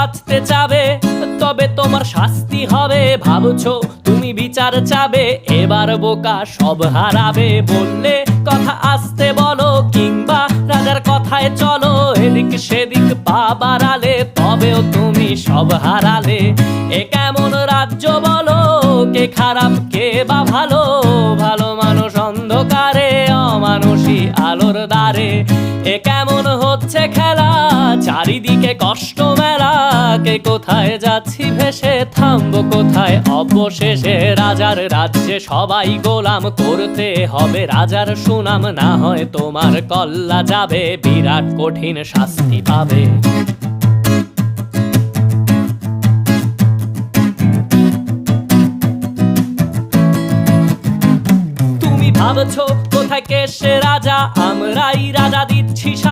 বাঁচতে চাবে, তবে তোমার শাস্তি হবে। ভাবছো তুমি বিচার চাবে, এবার বোকা সব হারাবে। বললে কথা আসতে বলো, কিংবা রাজার কথায় চলো, এদিক সেদিক পা বাড়ালে তবেও তুমি সব হারালে। এ কেমন রাজ্য বলো, কে খারাপ কে বা ভালো? ভালো মানুষ অন্ধকারে, অমানুষী আলোর দ্বারে। এ কেমন হচ্ছে খেলা, চারিদিকে কষ্ট মেলা। কে কোথায় যাচ্ছি ভেসে, থামবো কোথায় অবশেষে? রাজার রাজ্যে সবাই গোলাম, করতে হবে রাজার সুনাম। না হয় তোমার কল্লা যাবে, বিরাট কঠিন শাস্তি পাবে। তুমি ভাবছো কোথায় কে সে রাজা, আমরাই রাজা দিচ্ছি।